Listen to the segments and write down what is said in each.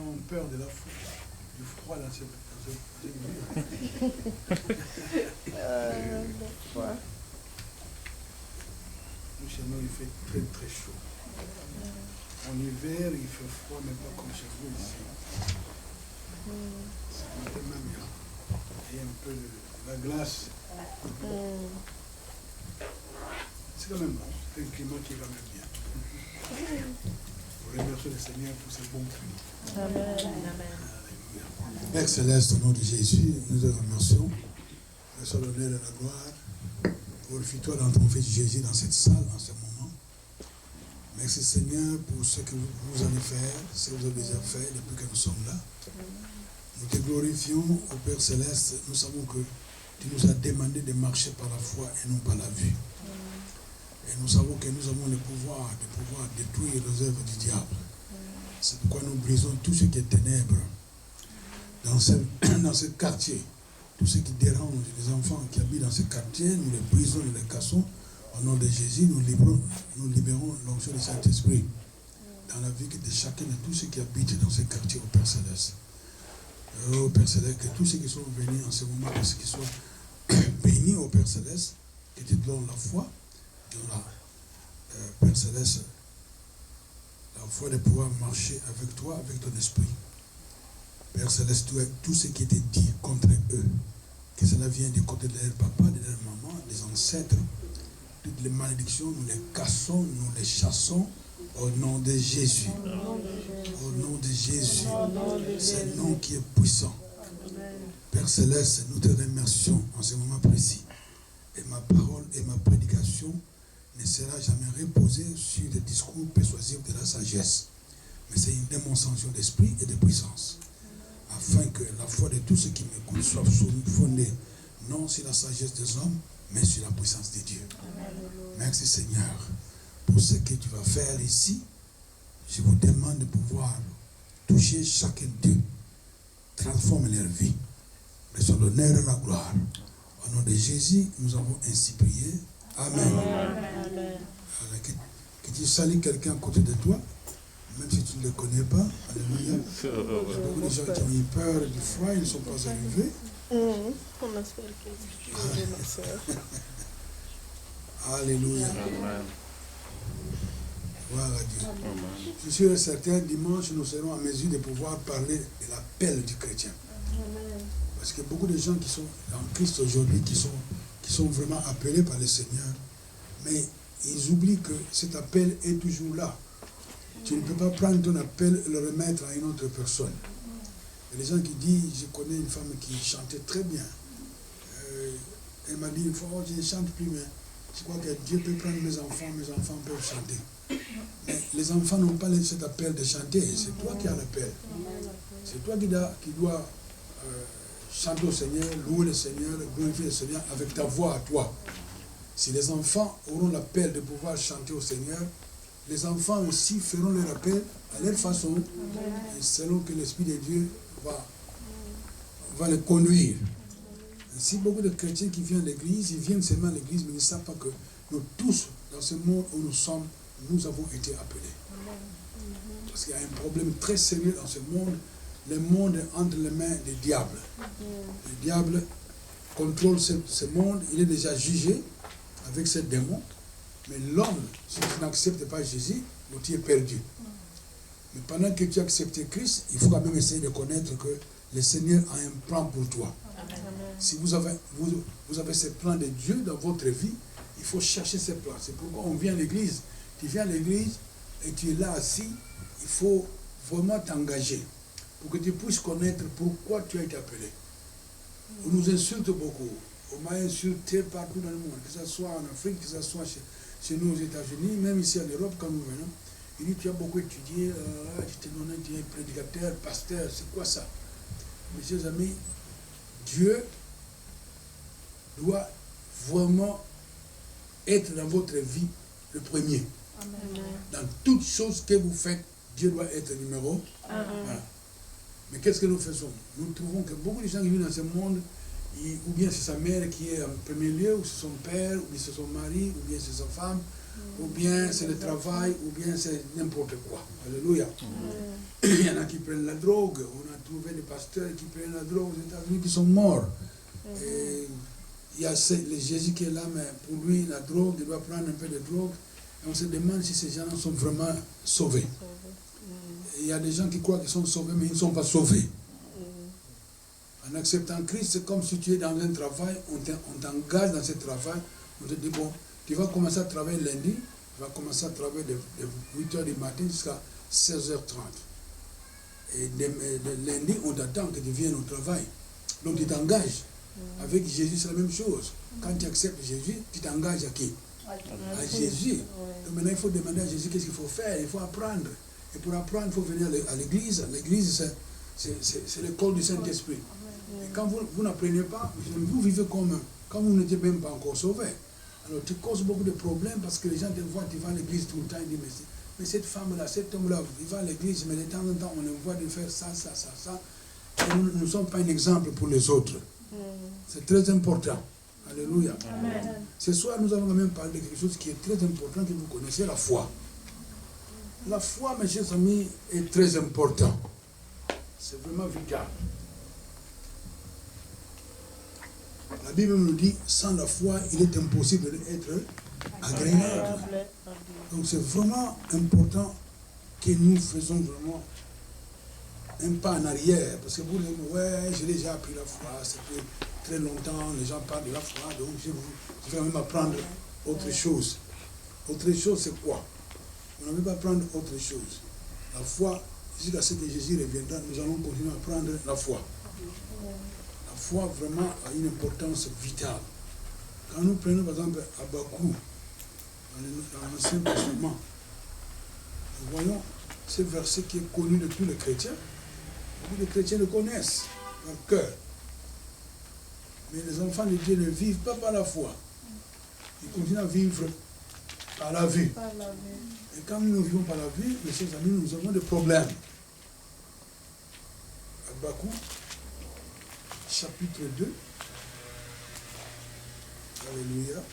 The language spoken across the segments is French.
ont peur de la du froid dans ce lieu. Chez nous, il fait très très chaud. En hiver, il fait froid, mais pas comme chez vous ici. C'est même bien. Et un peu de la glace. C'est quand même bon. C'est un climat qui est quand même bien. Pour remercier le Seigneur pour ce bon climat. Amen. Père Céleste, au nom de Jésus, nous te remercions. Que soit l'honneur et la gloire. Glorifie-toi dans ton Fils Jésus dans cette salle, en ce moment. Merci Seigneur pour ce que vous allez faire, ce que vous avez déjà fait depuis que nous sommes là. Nous te glorifions au Père Céleste. Nous savons que tu nous as demandé de marcher par la foi et non par la vue. Et nous savons que nous avons le pouvoir de pouvoir détruire les œuvres du diable. C'est pourquoi nous brisons tout ce qui est ténèbres dans ce quartier. Tout ce qui dérange les enfants qui habitent dans ce quartier, nous les brisons, nous les cassons. Au nom de Jésus, nous libérons l'onction du Saint-Esprit dans la vie de chacun de tous ceux qui habitent dans ce quartier au Père Céleste. Au Père Céleste, que tous ceux qui sont venus en ce moment, que ceux qui soient bénis au Père Céleste, que tu donnes la foi, Père Céleste, la foi de pouvoir marcher avec toi, avec ton esprit. Père Céleste, tout ce qui était dit contre eux, que cela vient du côté de leur papa, de leur maman, des ancêtres, toutes les malédictions, nous les cassons, nous les chassons au nom de Jésus. Au nom de Jésus. C'est le nom qui est puissant. Père Céleste, nous te remercions en ce moment précis. Et ma parole et ma prédication ne sera jamais reposée sur des discours persuasifs de la sagesse. Mais c'est une démonstration d'esprit et de puissance. Afin que la foi de tous ceux qui m'écoutent soit fondée non sur la sagesse des hommes, mais sur la puissance de Dieu. Merci Seigneur pour ce que tu vas faire ici. Je vous demande de pouvoir toucher chacun d'eux, transformer leur vie. Mais sur l'honneur et la gloire. Au nom de Jésus, nous avons ainsi prié. Amen. Alors, que tu salues quelqu'un à côté de toi, même si tu ne le connais pas. Alléluia. Il y a beaucoup de gens qui ont eu peur du froid, ils ne sont pas arrivés. On espère que ma soeur. Alléluia. Amen. Gloire à Dieu. Je suis certain, dimanche, nous serons en mesure de pouvoir parler de l'appel du chrétien. Parce que beaucoup de gens qui sont en Christ aujourd'hui, qui sont vraiment appelés par le Seigneur, mais ils oublient que cet appel est toujours là. Tu ne peux pas prendre ton appel et le remettre à une autre personne. Il y a des gens qui disent, je connais une femme qui chantait très bien. Elle m'a dit une fois, oh, je ne chante plus, mais je crois que Dieu peut prendre mes enfants peuvent chanter. Mais les enfants n'ont pas cet appel de chanter, c'est toi qui as l'appel. C'est toi qui dois chanter au Seigneur, louer le Seigneur, glorifier le Seigneur avec ta voix à toi. Si les enfants auront l'appel de pouvoir chanter au Seigneur, les enfants aussi feront leur appel à leur façon, et selon que l'Esprit de Dieu va les conduire. Si beaucoup de chrétiens qui viennent à l'église, ils viennent seulement à l'église, mais ils ne savent pas que nous tous, dans ce monde où nous sommes, nous avons été appelés. Parce qu'il y a un problème très sérieux dans ce monde. Le monde est entre les mains du diable. Le diable contrôle ce monde, il est déjà jugé avec ses démons. Mais l'homme, si tu n'acceptes pas Jésus, tu es perdu. Mais pendant que tu acceptes Christ, il faut quand même essayer de connaître que le Seigneur a un plan pour toi. Amen. Si vous avez ce plan de Dieu dans votre vie, il faut chercher ce plan. C'est pourquoi on vient à l'église. Tu viens à l'église et tu es là assis, il faut vraiment t'engager pour que tu puisses connaître pourquoi tu as été appelé. On nous insulte beaucoup. On m'a insulté partout dans le monde, que ce soit en Afrique, que ce soit chez nous aux États-Unis, même ici en Europe, quand nous venons. Il dit, tu as beaucoup étudié, tu t'es donné, tu es prédicateur, pasteur, c'est quoi ça? Mes chers amis, Dieu doit vraiment être dans votre vie le premier. Amen. Dans toutes choses que vous faites, Dieu doit être numéro 1. Voilà. Mais qu'est-ce que nous faisons? Nous trouvons que beaucoup de gens qui vivent dans ce monde, ou bien c'est sa mère qui est en premier lieu, ou c'est son père, ou bien c'est son mari, ou bien c'est sa femme, ou bien c'est le travail, ou bien c'est n'importe quoi. Alléluia. Il y en a qui prennent la drogue. On a trouvé des pasteurs qui prennent la drogue aux États-Unis qui sont morts. Et il y a le Jésus qui est là, mais pour lui, la drogue, il doit prendre un peu de drogue. Et on se demande si ces gens sont vraiment sauvés. Et il y a des gens qui croient qu'ils sont sauvés, mais ils ne sont pas sauvés. En acceptant Christ, c'est comme si tu es dans un travail, on t'engage dans ce travail, on te dit, bon, tu vas commencer à travailler lundi, tu vas commencer à travailler de 8h du matin jusqu'à 16h30. Et de lundi, on t'attend que tu viennes au travail. Donc tu t'engages. Avec Jésus, c'est la même chose. Quand tu acceptes Jésus, tu t'engages à qui? À Jésus. Donc maintenant, il faut demander à Jésus qu'est-ce qu'il faut faire. Il faut apprendre. Et pour apprendre, il faut venir à l'église. L'église, c'est l'école du Saint-Esprit. Et quand vous n'apprenez pas, vous vivez comme quand vous n'étiez même pas encore sauvé. Alors tu causes beaucoup de problèmes parce que les gens te voient, tu vas à l'église tout le temps, ils disent, mais cette femme-là, cet homme-là, il va à l'église, mais de temps en temps, on le voit de faire ça. Et nous ne sommes pas un exemple pour les autres. C'est très important. Alléluia. Amen. Ce soir, nous allons même parler de quelque chose qui est très important, que vous connaissez, la foi. La foi, mes chers amis, est très important. C'est vraiment vital. La Bible nous dit, sans la foi, il est impossible d'être agréable. Donc c'est vraiment important que nous faisons vraiment un pas en arrière. Parce que vous dites, ouais, j'ai déjà appris la foi, ça fait très longtemps, les gens parlent de la foi, donc je vais même apprendre autre chose. Autre chose, c'est quoi? On ne veut pas apprendre autre chose. La foi, jusqu'à ce que Jésus reviendra, nous allons continuer à apprendre la foi. La foi vraiment a une importance vitale. Quand nous prenons par exemple Habakkuk, dans l'Ancien Testament, nous voyons ce verset qui est connu de tous les chrétiens. Beaucoup de chrétiens le connaissent dans leur cœur. Mais les enfants de Dieu ne vivent pas par la foi. Ils continuent à vivre par la vue. Et quand nous vivons par la vue, mes chers amis, nous avons des problèmes. Habakkuk, chapitre 2. Alléluia.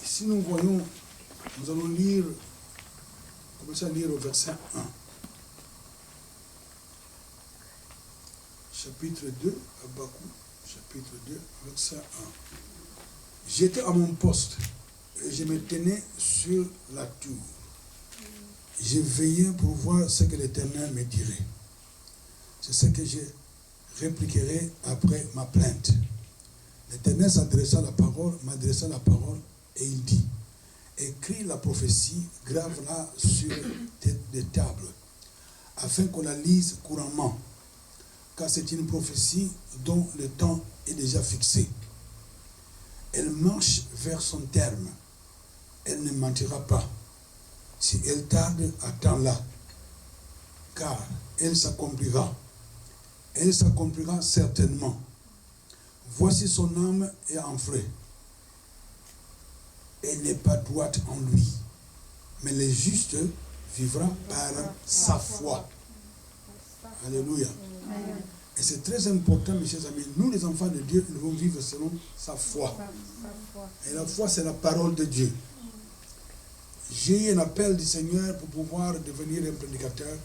Ici, nous voyons, nous allons lire, commencer à lire au verset 1. Chapitre 2, Habakkuk, chapitre 2, verset 1. J'étais à mon poste et je me tenais sur la tour. Je veillais pour voir ce que l'Éternel me dirait. C'est ce que je répliquerai après ma plainte. L'Éternel m'adressa la parole et il dit, écris la prophétie, grave-la sur des tables, afin qu'on la lise couramment, car c'est une prophétie dont le temps est déjà fixé. Elle marche vers son terme. Elle ne mentira pas. Si elle tarde, attends-la, car elle s'accomplira. Elle s'accomplira certainement. Voici son âme est en frais. Elle n'est pas droite en lui. Mais le juste vivra par sa foi. Alléluia. Et c'est très important, mes chers amis. Nous, les enfants de Dieu, nous devons vivre selon sa foi. Et la foi, c'est la parole de Dieu. J'ai eu un appel du Seigneur pour pouvoir devenir un prédicateur.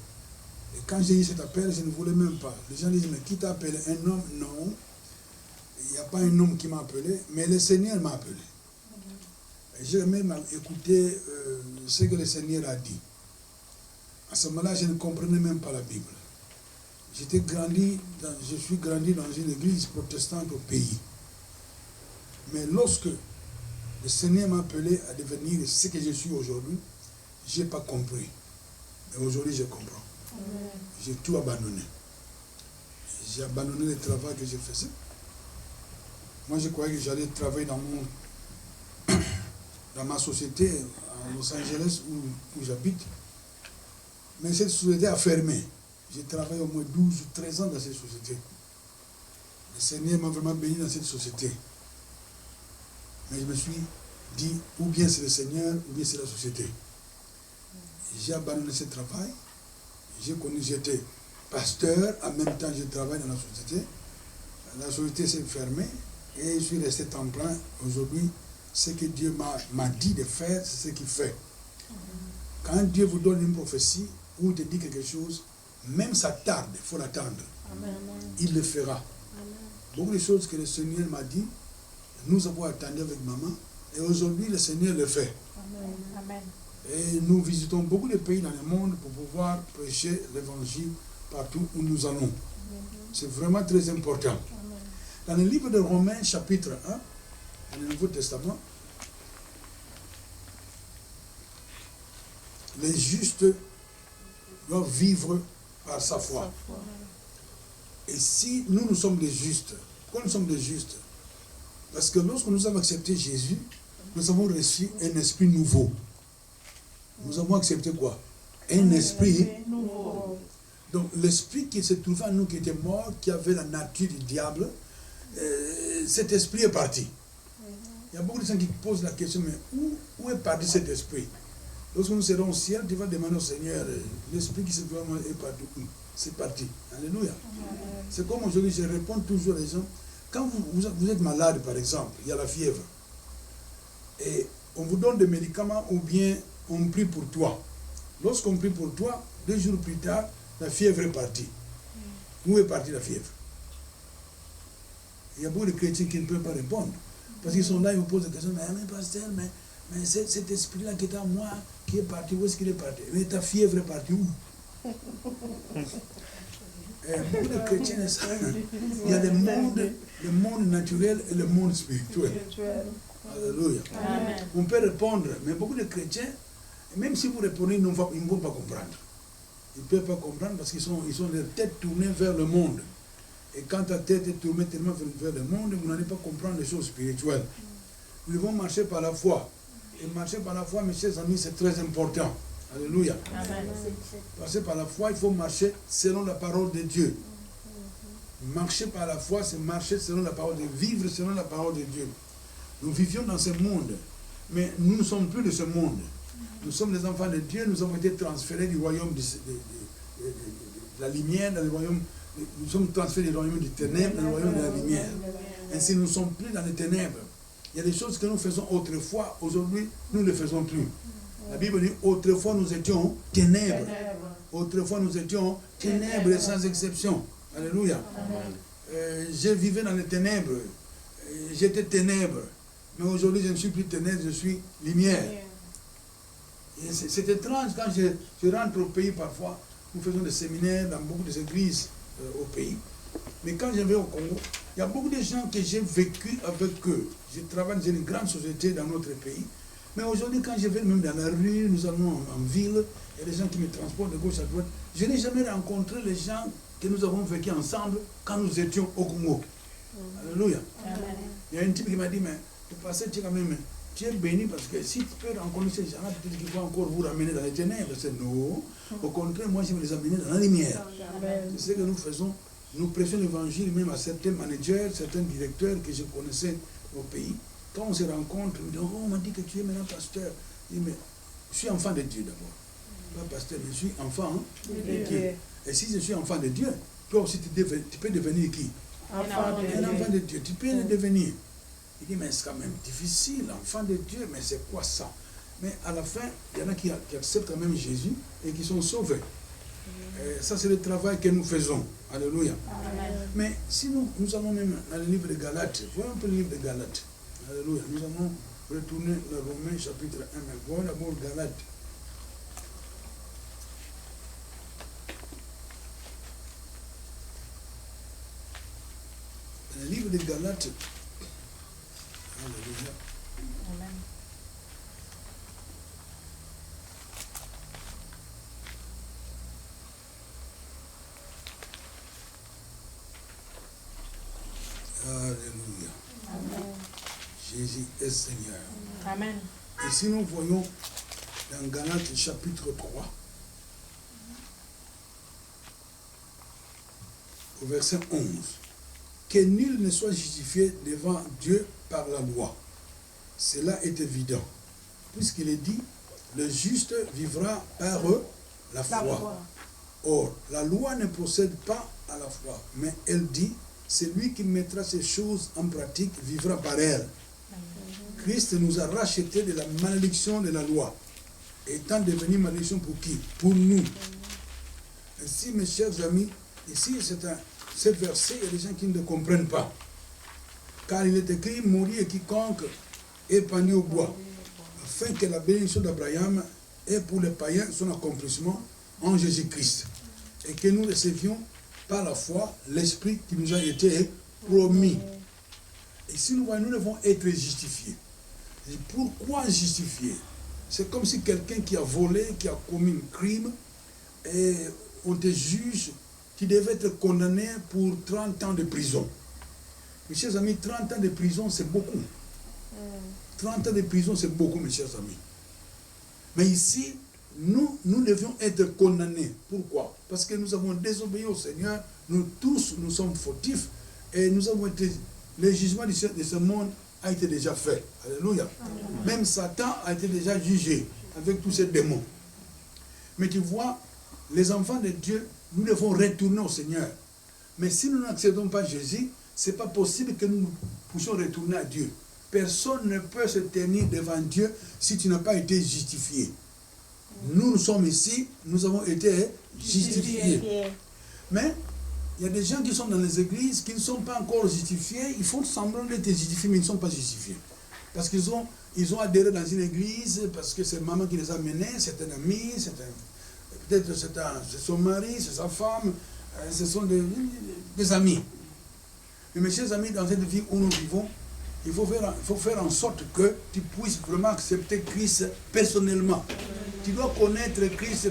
Et quand j'ai eu cet appel, je ne voulais même pas. Les gens disent, mais qui t'a appelé? Un homme? Non. Il n'y a pas un homme qui m'a appelé, mais le Seigneur m'a appelé. Et j'ai même écouté ce que le Seigneur a dit. À ce moment-là, je ne comprenais même pas la Bible. Je suis grandi dans une église protestante au pays. Mais lorsque le Seigneur m'a appelé à devenir ce que je suis aujourd'hui, je n'ai pas compris. Mais aujourd'hui, je comprends. J'ai tout abandonné. J'ai abandonné le travail que je faisais. Moi, je croyais que j'allais travailler dans ma société à Los Angeles où j'habite. Mais cette société a fermé. J'ai travaillé au moins 12 ou 13 ans dans cette société. Le Seigneur m'a vraiment béni dans cette société. Mais je me suis dit, ou bien c'est le Seigneur, ou bien c'est la société. J'ai abandonné ce travail. J'ai connu, j'étais pasteur, en même temps je travaille dans la société. La société s'est fermée et je suis resté temps plein. Aujourd'hui, ce que Dieu m'a dit de faire, c'est ce qu'il fait. Quand Dieu vous donne une prophétie ou te dit quelque chose, même ça tarde, il faut l'attendre. Il le fera. Amen. Beaucoup de choses que le Seigneur m'a dit, nous avons attendu avec maman, et aujourd'hui le Seigneur le fait. Amen. Et nous visitons beaucoup de pays dans le monde pour pouvoir prêcher l'évangile partout où nous allons. C'est vraiment très important. Amen. Dans le livre de Romains, chapitre 1, dans le Nouveau Testament, les justes doivent vivre par sa foi. Et si nous sommes des justes, pourquoi nous sommes des justes? Parce que lorsque nous avons accepté Jésus, nous avons reçu un esprit nouveau. Nous avons accepté quoi? Un esprit nouveau. Donc l'esprit qui se trouvait en nous, qui était mort, qui avait la nature du diable, cet esprit est parti. Il y a beaucoup de gens qui posent la question, mais où est parti cet esprit? Lorsque nous serons au ciel, tu vas demander au Seigneur, l'esprit qui se trouve en moi est parti. C'est parti. Alléluia. C'est comme aujourd'hui, je réponds toujours aux gens, quand vous êtes malade, par exemple, il y a la fièvre, et on vous donne des médicaments ou bien on prie pour toi. Lorsqu'on prie pour toi, 2 jours plus tard, la fièvre est partie. Où est partie la fièvre? Il y a beaucoup de chrétiens qui ne peuvent pas répondre. Parce qu'ils sont là, ils vous posent des questions, mais pasteur, mais cet esprit-là qui est en moi, qui est parti, où est-ce qu'il est parti? Mais ta fièvre est partie où? Beaucoup de chrétiens, il y a le monde naturel et le monde spirituel. Alléluia. Amen. On peut répondre, mais beaucoup de chrétiens, même si vous répondez, ils ne vont pas comprendre. Ils ne peuvent pas comprendre parce qu'ils ont leur tête tournée vers le monde. Et quand ta tête est tournée tellement vers le monde, vous n'allez pas comprendre les choses spirituelles. Nous devons marcher par la foi. Et marcher par la foi, mes chers amis, c'est très important. Alléluia. Amen. Marcher par la foi, il faut marcher selon la parole de Dieu. Marcher par la foi, c'est marcher selon la parole de Dieu, vivre selon la parole de Dieu. Nous vivions dans ce monde, mais nous ne sommes plus de ce monde. Nous sommes les enfants de Dieu, nous avons été transférés du royaume de la lumière, dans le royaume, nous sommes transférés du royaume des ténèbres dans le royaume de la lumière. Ainsi, nous ne sommes plus dans les ténèbres. Il y a des choses que nous faisons autrefois, aujourd'hui, nous ne les faisons plus. La Bible dit, autrefois nous étions ténèbres. Autrefois nous étions ténèbres sans exception. Alléluia. Je vivais dans les ténèbres. J'étais ténèbres. Mais aujourd'hui, je ne suis plus ténèbres, je suis lumière. C'est étrange quand je rentre au pays parfois. Nous faisons des séminaires dans beaucoup d'églises au pays. Mais quand je vais au Congo, il y a beaucoup de gens que j'ai vécu avec eux. Je travaille dans une grande société dans notre pays. Mais aujourd'hui, quand je vais même dans la rue, nous allons en ville, il y a des gens qui me transportent de gauche à droite. Je n'ai jamais rencontré les gens que nous avons vécu ensemble quand nous étions au Congo. Alléluia. Il y a un type qui m'a dit, mais le pasteur, tu es béni parce que si tu peux rencontrer ces gens-là, peut-être qu'il faut encore vous ramener dans les ténèbres. C'est non. Au contraire, moi, je vais les amener dans la lumière. C'est ce que nous faisons. Nous prêchons l'évangile même à certains managers, certains directeurs que je connaissais au pays. Quand on se rencontre, on dit, oh, on m'a dit que tu es maintenant pasteur. Je dis, mais je suis enfant de Dieu d'abord. Pas pasteur, mais je suis enfant de Dieu. Et si je suis enfant de Dieu, toi aussi tu peux devenir qui? Un enfant de Dieu. Tu peux le devenir. Il dit, mais c'est quand même difficile, enfant de Dieu, mais c'est quoi ça? Mais à la fin, il y en a qui acceptent quand même Jésus et qui sont sauvés. Ça, c'est le travail que nous faisons. Alléluia. Amen. Mais si nous allons même dans le livre de Galates, voyons un peu le livre de Galates. Alléluia. Nous allons retourner à Romains chapitre 1. Mais voyons d'abord Galates. Dans le livre de Galates. Alléluia. Amen. Alléluia. Amen. Jésus est Seigneur. Amen. Et si nous voyons dans Galates chapitre 3, au verset 11, que nul ne soit justifié devant Dieu par la loi. Cela est évident, puisqu'il est dit, le juste vivra par la foi. Or, la loi ne procède pas à la foi, mais elle dit, celui qui mettra ces choses en pratique vivra par elles. Christ nous a rachetés de la malédiction de la loi, étant devenu malédiction pour qui? Pour nous. Ainsi, mes chers amis, ici, ce verset, il y a des gens qui ne comprennent pas. Car il est écrit, mourir quiconque est pendu au bois, afin que la bénédiction d'Abraham ait pour les païens son accomplissement en Jésus-Christ, et que nous recevions par la foi l'Esprit qui nous a été promis. Et si nous voyons, nous devons être justifiés. Et pourquoi justifiés? C'est comme si quelqu'un qui a volé, qui a commis un crime, et on te juge, tu devais être condamné pour 30 ans de prison. Mes chers amis, 30 ans de prison, c'est beaucoup. 30 ans de prison, c'est beaucoup, mes chers amis. Mais ici, nous devions être condamnés. Pourquoi? Parce que nous avons désobéi au Seigneur. Nous tous, nous sommes fautifs. Et nous avons été... Le jugement de ce monde a été déjà fait. Alléluia. Amen. Même Satan a été déjà jugé avec tous ces démons. Mais tu vois, les enfants de Dieu, nous devons retourner au Seigneur. Mais si nous n'acceptons pas Jésus, ce n'est pas possible que nous puissions retourner à Dieu. Personne ne peut se tenir devant Dieu si tu n'as pas été justifié. Nous sommes ici, nous avons été justifiés. Mais il y a des gens qui sont dans les églises qui ne sont pas encore justifiés. Ils font semblant d'être justifiés, mais ils ne sont pas justifiés. Parce qu'ils ont adhéré dans une église, parce que c'est maman qui les a menés, c'est un ami, peut-être c'est son mari, c'est sa femme, ce sont des amis. Mais mes chers amis, dans cette vie où nous vivons, il faut faire en sorte que tu puisses vraiment accepter Christ personnellement. Tu dois connaître Christ,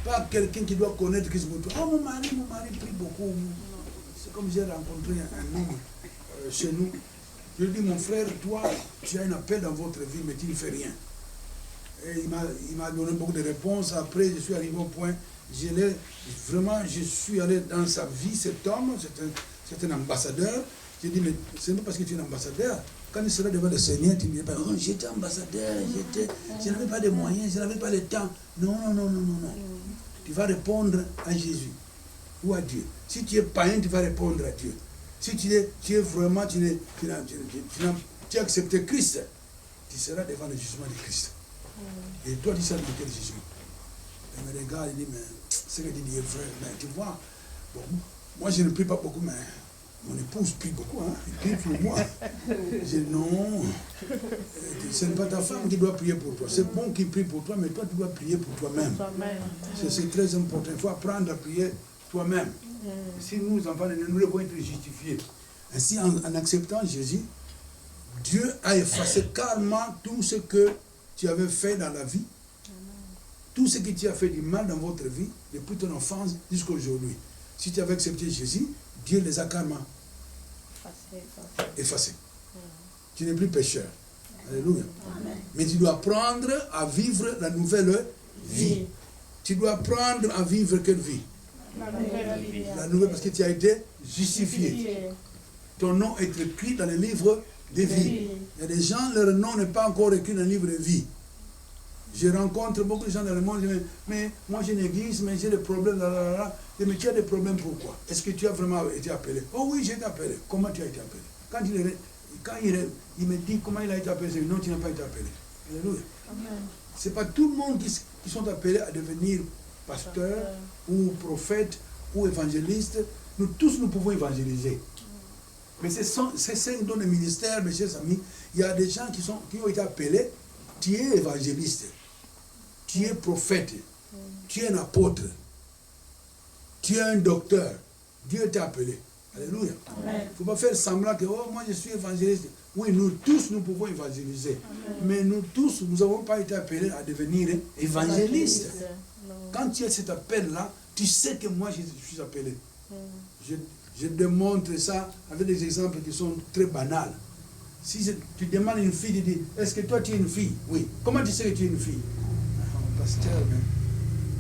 pas quelqu'un qui doit connaître Christ pour toi. Oh, mon mari prie beaucoup. C'est comme j'ai rencontré un homme chez nous. Je lui dis, mon frère, toi, tu as un appel dans votre vie, mais tu ne fais rien. Et il m'a donné beaucoup de réponses. Après, je suis arrivé au point, je suis allé dans sa vie, cet homme, c'est un ambassadeur. J'ai dit, mais ce n'est pas parce que tu es un ambassadeur. Quand il sera devant le Seigneur, tu ne dis pas, oh, j'étais ambassadeur, je n'avais pas de moyens, je n'avais pas de temps. Non. Tu vas répondre à Jésus ou à Dieu. Si tu es païen, tu vas répondre à Dieu. Si tu es vraiment, tu as accepté Christ, tu seras devant le jugement de Christ. Et toi, tu seras dans quel jugement? Il me regarde, il dit, mais ce que tu dis est vrai. Mais tu vois, bon, moi je ne prie pas beaucoup, mais mon épouse prie beaucoup, hein? Il prie pour moi. Je dis non, ce n'est pas ta femme qui doit prier pour toi. C'est bon qu'il prie pour toi, mais toi tu dois prier pour toi-même. C'est très important. Il faut apprendre à prier toi-même. Si nous, enfants, nous devons être justifiés. Ainsi, en acceptant Jésus, Dieu a effacé carrément tout ce que tu avais fait dans la vie, tout ce qui t'a fait du mal dans votre vie, depuis ton enfance jusqu'à aujourd'hui. Si tu avais accepté Jésus, Dieu les a carrément effacés. Tu n'es plus pécheur. Alléluia. Amen. Mais tu dois apprendre à vivre la nouvelle vie. Tu dois apprendre à vivre quelle vie? La nouvelle, parce que tu as été justifié. Ton nom est écrit dans le livre de vie. Il y a des gens, leur nom n'est pas encore écrit dans le livre de vie. Je rencontre beaucoup de gens dans le monde, mais moi j'ai une église, mais j'ai des problèmes, mais tu as des problèmes pourquoi? Est-ce que tu as vraiment été appelé? Oh oui, j'ai été appelé. Comment tu as été appelé? Quand il me dit comment il a été appelé, je dis non, tu n'as pas été appelé. Alléluia. Ce n'est pas tout le monde qui sont appelés à devenir pasteur ou prophète ou évangéliste. Nous tous, nous pouvons évangéliser. Mais c'est 5 dons de ministère, mes chers amis. Il y a des gens qui ont été appelés. Tu es évangéliste. Tu es prophète. Tu es un apôtre. Tu es un docteur. Dieu t'a appelé. Alléluia. Il ne faut pas faire semblant que, oh, moi je suis évangéliste. Oui, nous tous, nous pouvons évangéliser. Amen. Mais nous tous, nous n'avons pas été appelés à devenir évangélistes. Quand tu as cet appel-là, tu sais que moi je suis appelé. Je démontre ça avec des exemples qui sont très banals. Si tu demandes à une fille, tu dis, est-ce que toi tu es une fille? Oui. Comment tu sais que tu es une fille? Pasteur,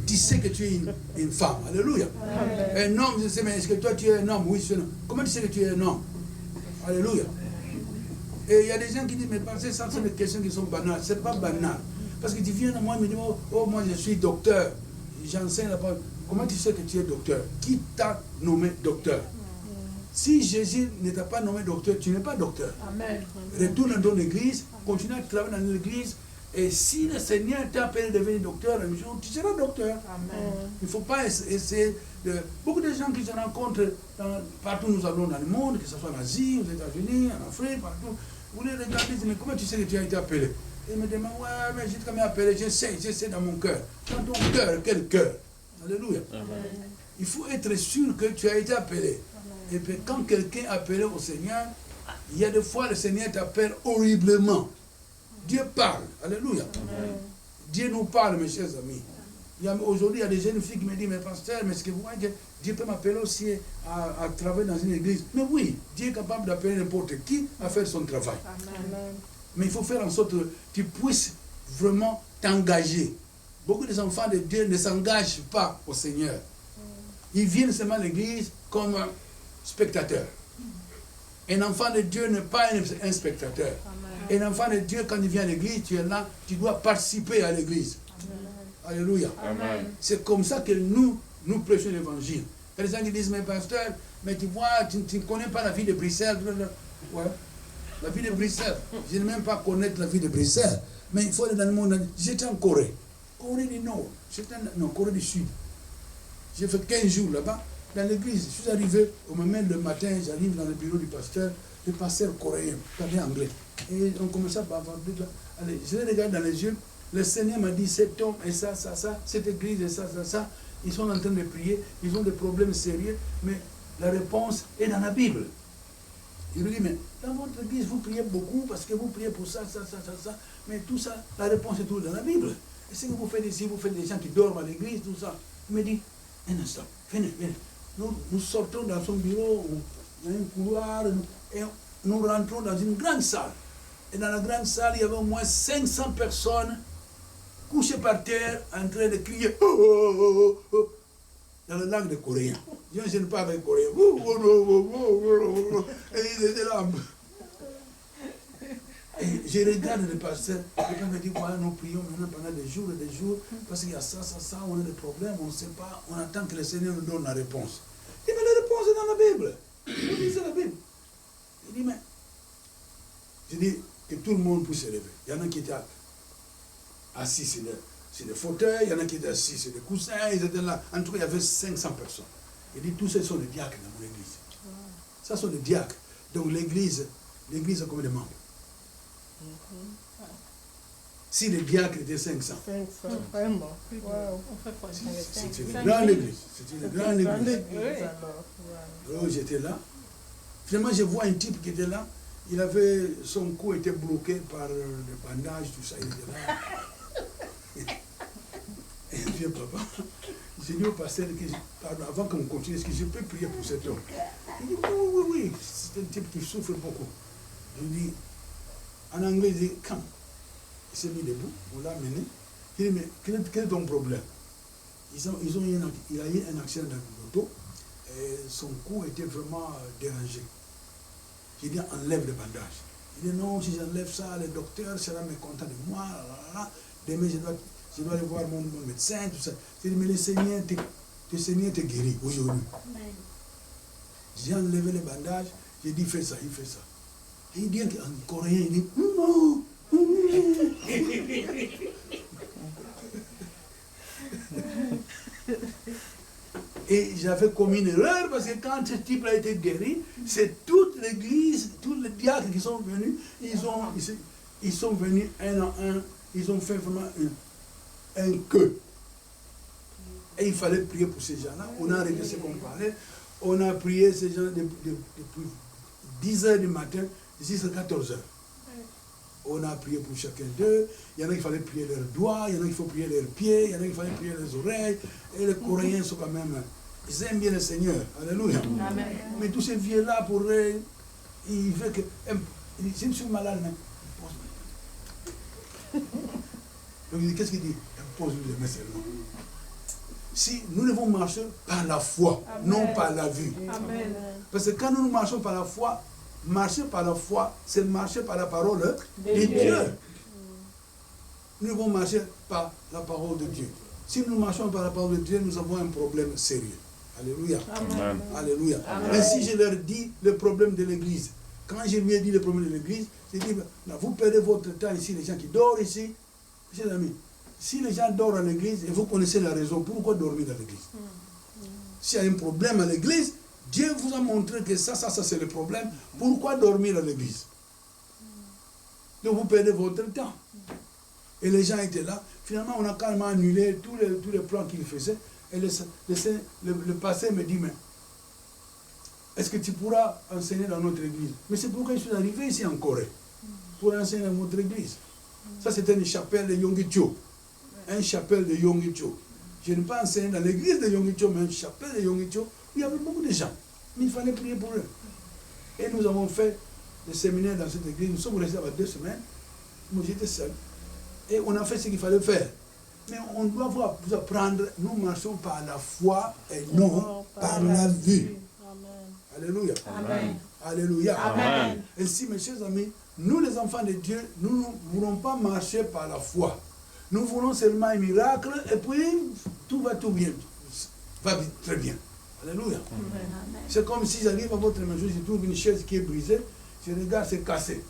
tu sais que tu es une femme. Alléluia. Amen. Un homme, je sais, mais est-ce que toi tu es un homme? Oui, je suis un homme. Comment tu sais que tu es un homme? Alléluia. Et il y a des gens qui disent, mais parce que ça, c'est des questions qui sont banales. Ce n'est pas banal. Parce que tu viens à moi et me dis, oh, moi je suis docteur. J'enseigne la parole. Comment tu sais que tu es docteur? Qui t'a nommé docteur? Si Jésus ne t'a pas nommé docteur, tu n'es pas docteur. Amen. Retourne dans l'église, continue à travailler dans l'église. Et si le Seigneur t'a appelé à devenir docteur un jour, tu seras docteur. Amen. Il ne faut pas essayer de... Beaucoup de gens qui se rencontrent partout où nous allons dans le monde, que ce soit en Asie, aux États-Unis, en Afrique, partout. Vous les regardez, mais comment tu sais que tu as été appelé? Ils me demandent, ouais, mais j'ai quand même appelé, je sais dans mon cœur. Dans ton cœur, quel cœur? Alléluia. Amen. Il faut être sûr que tu as été appelé. Et puis quand quelqu'un est appelé au Seigneur, il y a des fois le Seigneur t'appelle horriblement. Dieu parle. Alléluia. Amen. Dieu nous parle, mes chers amis. Aujourd'hui, il y a des jeunes filles qui me disent, mais pasteur, mais est-ce que vous voyez que Dieu peut m'appeler aussi à travailler dans une église? Mais oui, Dieu est capable d'appeler n'importe qui à faire son travail. Amen. Mais il faut faire en sorte que tu puisses vraiment t'engager. Beaucoup des enfants de Dieu ne s'engagent pas au Seigneur. Ils viennent seulement à l'église comme spectateurs. Un enfant de Dieu n'est pas un spectateur. Amen. Un enfant de Dieu, quand il vient à l'église, tu es là, tu dois participer à l'église. Alléluia. Amen. C'est comme ça que nous prêchons l'évangile. Il y a des gens qui disent, mais pasteur, mais tu vois, tu ne connais pas la vie de Bruxelles. Ouais. La vie de Bruxelles. Je ne même pas connaître la vie de Bruxelles. Mais il faut aller dans le monde. J'étais en Corée. Corée du Nord. Non, Corée du Sud. J'ai fait 15 jours là-bas. Dans l'église, je suis arrivé au moment le matin, j'arrive dans le bureau du pasteur, le pasteur coréen, parlait anglais. Et on commençait à bavarder. Allez, je les regarde dans les yeux. Le Seigneur m'a dit, cet homme et ça, cette église et ça, ils sont en train de prier, ils ont des problèmes sérieux, mais la réponse est dans la Bible. Il lui dit, mais dans votre église, vous priez beaucoup parce que vous priez pour ça, mais tout ça, la réponse est toujours dans la Bible. Et ce que vous faites ici, vous faites des gens qui dorment à l'église, tout ça. Il me dit, un instant, venez. Nous sortons dans son bureau, il y a un couloir, et nous rentrons dans une grande salle. Et dans la grande salle, il y avait au moins 500 personnes couchées par terre, en train de crier dans la langue des Coréens. Je ne parle pas avec Coréen. Et ils étaient là. Et je regarde le pasteur, et me dit, voilà, nous prions maintenant pendant des jours et des jours, parce qu'il y a ça, on a des problèmes, on ne sait pas, on attend que le Seigneur nous donne la réponse. Il dit, mais la réponse est dans la Bible. Vous lisez la Bible. Il dit, mais, je dis que tout le monde puisse se lever. Il y en a qui étaient assis sur des fauteuils, il y en a qui étaient assis sur des coussins, ils étaient là. En tout cas, il y avait 500 personnes. Il dit, tous ces sont des diacres dans mon église. Ça sont des diacres. Donc l'église a combien de membres? Si les diacres étaient 500. Vraiment. C'était une grande église. C'était une grande église. Alors j'étais là. Finalement, je vois un type qui était là. Son cou était bloqué par le bandage, tout ça. Il était là. Et il vient, papa. J'ai dit au pasteur, avant qu'on continue, est-ce que je peux prier pour cet homme? Il dit, oui. C'est un type qui souffre beaucoup. Je lui dis, en anglais, il dit, come. Il s'est mis debout, on l'a amené. Il dit, mais quel est ton problème? Il a eu un accident dans l'auto et son cou était vraiment dérangé. J'ai dit, enlève le bandage. Il dit, non, si j'enlève ça, le docteur sera mécontent de moi. Demain, je dois aller voir mon médecin, tout ça. J'ai dit, mais le Seigneur te guérit aujourd'hui. J'ai enlevé le bandage, j'ai dit, fais ça, il fait ça. Et il dit en coréen, il dit, non. Et j'avais commis une erreur parce que quand ce type a été guéri, c'est toute l'église, tous les diacres qui sont venus, ils sont venus un à un, ils ont fait vraiment un queue. Et il fallait prier pour ces gens-là. On a arrêté ce qu'on parlait. On a prié ces gens depuis 10 h du matin jusqu'à 14 h. On a prié pour chacun d'eux. Il y en a qui fallait prier leurs doigts, il y en a qui faut prier leurs pieds, il y en a qui fallait prier leurs oreilles. Et les Coréens sont quand même, ils aiment bien le Seigneur. Alléluia. Amen. Mais tous ces vieux-là, pour eux, ils veulent que... Je me suis malade, mais... Donc il dit, qu'est-ce qu'il dit? Impose-lui les mains seulement. Si nous devons marcher par la foi, amen, non par la vue. Amen. Parce que quand nous marchons par la foi, marcher par la foi, c'est marcher par la parole de Dieu. Nous devons marcher par la parole de Dieu. Si nous marchons par la parole de Dieu, nous avons un problème sérieux. Alléluia. Amen. Alléluia. Amen. Ainsi, je leur dis le problème de l'église. Quand je lui ai dit le problème de l'église, j'ai dit, vous perdez votre temps ici, les gens qui dorment ici. Chers amis, si les gens dorment à l'église, et vous connaissez la raison, pourquoi dormir dans l'église? S'il y a un problème à l'église, Dieu vous a montré que ça c'est le problème. Pourquoi dormir à l'église? Donc vous perdez votre temps. Et les gens étaient là. Finalement, on a carrément annulé tous les plans qu'ils faisaient. Et le pasteur me dit, mais est-ce que tu pourras enseigner dans notre église? Mais c'est pourquoi je suis arrivé ici en Corée, pour enseigner dans notre église. Ça, c'était une chapelle de Yonggi-cho. Une chapelle de Yonggi-cho. Je n'ai pas enseigné dans l'église de Yonggi-cho, mais une chapelle de Yonggi-cho, où il y avait beaucoup de gens. Mais il fallait prier pour eux. Et nous avons fait des séminaires dans cette église. Nous sommes restés là 2 semaines. Moi, j'étais seul. Et on a fait ce qu'il fallait faire. Mais on doit vous apprendre, nous marchons par la foi et non par la vue. Alléluia. Amen. Alléluia. Amen. Ainsi, mes chers amis, nous les enfants de Dieu, nous ne voulons pas marcher par la foi. Nous voulons seulement un miracle et puis tout va bien. Va très bien. Alléluia. C'est comme si j'arrive à votre maison, je trouve une chaise qui est brisée, je regarde, c'est cassé.